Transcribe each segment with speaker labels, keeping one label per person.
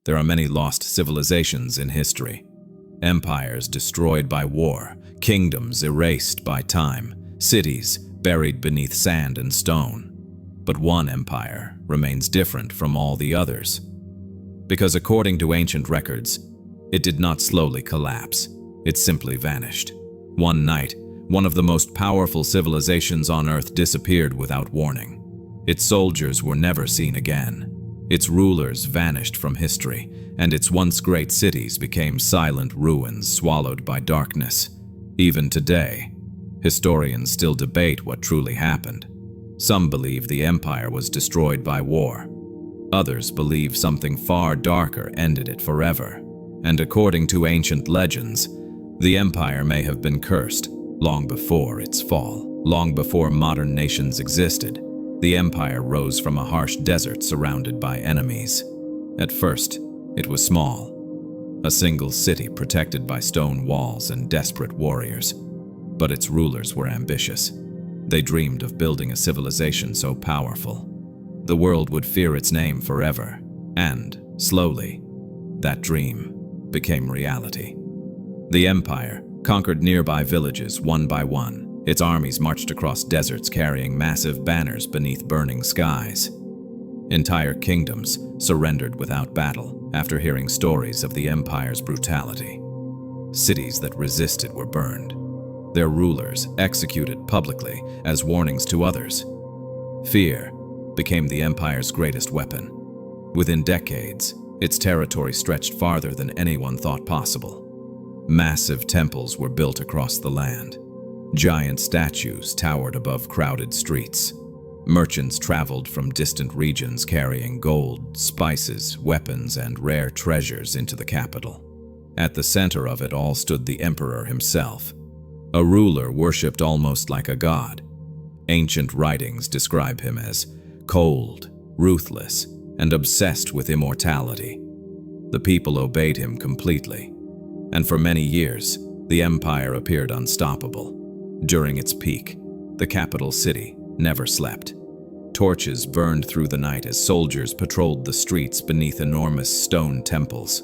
Speaker 1: There are many lost civilizations in history. Empires destroyed by war, kingdoms erased by time, cities buried beneath sand and stone. But one empire remains different from all the others. Because according to ancient records, it did not slowly collapse. It simply vanished. One night, one of the most powerful civilizations on Earth disappeared without warning. Its soldiers were never seen again. Its rulers vanished from history, and its once great cities became silent ruins swallowed by darkness. Even today, historians still debate what truly happened. Some believe the empire was destroyed by war. Others believe something far darker ended it forever. And according to ancient legends, the empire may have been cursed long before its fall. Long before modern nations existed, the empire rose from a harsh desert surrounded by enemies. At first, it was small, a single city protected by stone walls and desperate warriors. But its rulers were ambitious. They dreamed of building a civilization so powerful, the world would fear its name forever. And, slowly, that dream became reality. The empire conquered nearby villages one by one. Its armies marched across deserts carrying massive banners beneath burning skies. Entire kingdoms surrendered without battle after hearing stories of the empire's brutality. Cities that resisted were burned, their rulers executed publicly as warnings to others. Fear became the empire's greatest weapon. Within decades, its territory stretched farther than anyone thought possible. Massive temples were built across the land. Giant statues towered above crowded streets. Merchants traveled from distant regions carrying gold, spices, weapons, and rare treasures into the capital. At the center of it all stood the emperor himself, a ruler worshipped almost like a god. Ancient writings describe him as cold, ruthless, and obsessed with immortality. The people obeyed him completely, and for many years, the empire appeared unstoppable. During its peak, the capital city never slept. Torches burned through the night as soldiers patrolled the streets beneath enormous stone temples.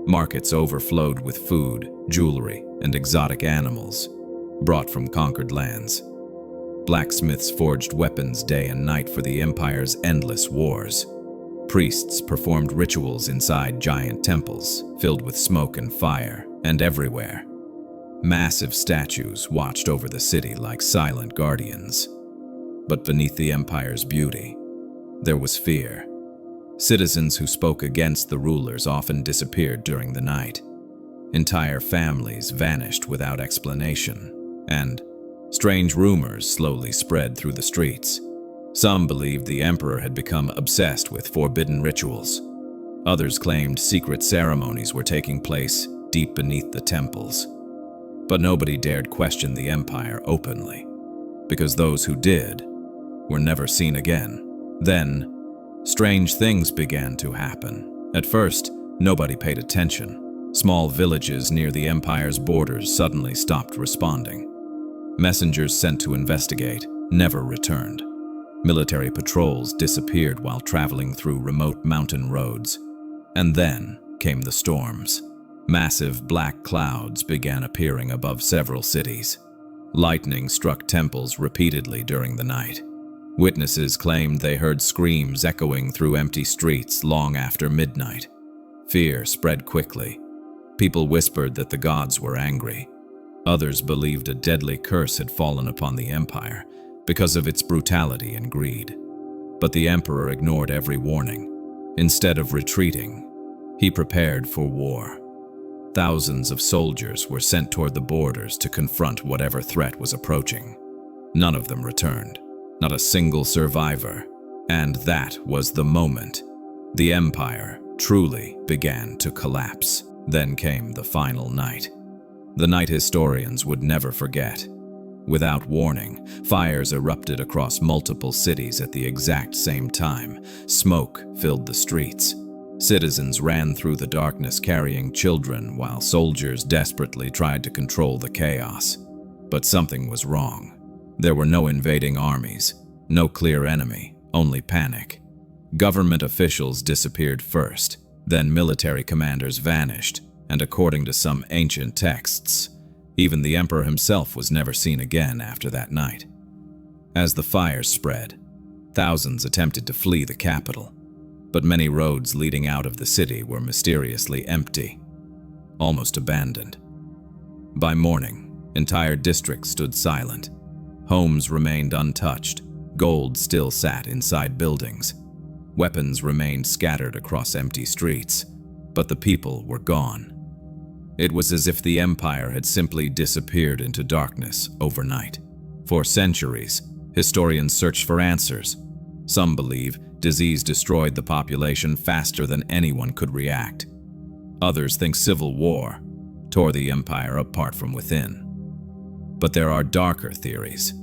Speaker 1: Markets overflowed with food, jewelry, and exotic animals brought from conquered lands. Blacksmiths forged weapons day and night for the empire's endless wars. Priests performed rituals inside giant temples filled with smoke and fire, and everywhere, massive statues watched over the city like silent guardians. But beneath the empire's beauty, there was fear. Citizens who spoke against the rulers often disappeared during the night. Entire families vanished without explanation, and strange rumors slowly spread through the streets. Some believed the emperor had become obsessed with forbidden rituals. Others claimed secret ceremonies were taking place deep beneath the temples. But nobody dared question the empire openly, because those who did were never seen again. Then, strange things began to happen. At first, nobody paid attention. Small villages near the empire's borders suddenly stopped responding. Messengers sent to investigate never returned. Military patrols disappeared while traveling through remote mountain roads. And then came the storms. Massive black clouds began appearing above several cities. Lightning struck temples repeatedly during the night. Witnesses claimed they heard screams echoing through empty streets long after midnight. Fear spread quickly. People whispered that the gods were angry. Others believed a deadly curse had fallen upon the empire because of its brutality and greed. But the emperor ignored every warning. Instead of retreating, he prepared for war. Thousands of soldiers were sent toward the borders to confront whatever threat was approaching. None of them returned, not a single survivor. And that was the moment the empire truly began to collapse. Then came the final night. The night historians would never forget. Without warning, fires erupted across multiple cities at the exact same time. Smoke filled the streets. Citizens ran through the darkness carrying children while soldiers desperately tried to control the chaos. But something was wrong. There were no invading armies, no clear enemy, only panic. Government officials disappeared first. Then military commanders vanished, and according to some ancient texts, even the emperor himself was never seen again after that night. As the fires spread, thousands attempted to flee the capital, but many roads leading out of the city were mysteriously empty, almost abandoned. By morning, entire districts stood silent. Homes remained untouched, gold still sat inside buildings. Weapons remained scattered across empty streets, but the people were gone. It was as if the empire had simply disappeared into darkness overnight. For centuries, historians searched for answers. Some believe disease destroyed the population faster than anyone could react. Others think civil war tore the empire apart from within. But there are darker theories.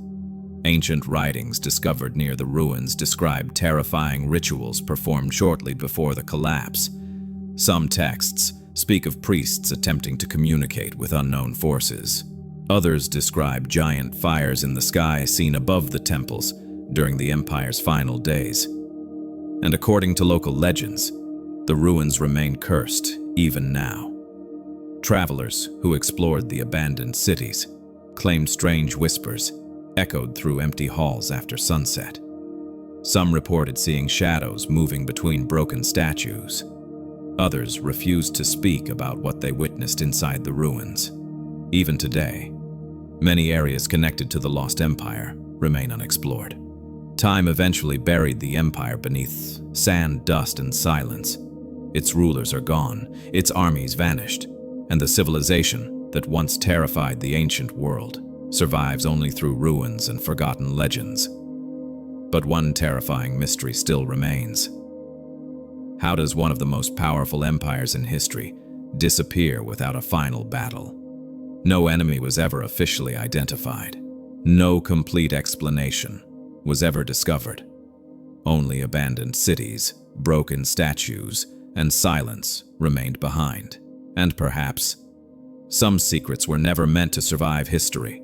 Speaker 1: Ancient writings discovered near the ruins describe terrifying rituals performed shortly before the collapse. Some texts speak of priests attempting to communicate with unknown forces. Others describe giant fires in the sky seen above the temples during the empire's final days. And according to local legends, the ruins remain cursed even now. Travelers who explored the abandoned cities claimed strange whispers echoed through empty halls after sunset. Some reported seeing shadows moving between broken statues. Others refused to speak about what they witnessed inside the ruins. Even today, many areas connected to the lost empire remain unexplored. Time eventually buried the empire beneath sand, dust, and silence. Its rulers are gone, its armies vanished, and the civilization that once terrified the ancient world survives only through ruins and forgotten legends. But one terrifying mystery still remains. How does one of the most powerful empires in history disappear without a final battle? No enemy was ever officially identified. No complete explanation was ever discovered. Only abandoned cities, broken statues, and silence remained behind. And perhaps, some secrets were never meant to survive history.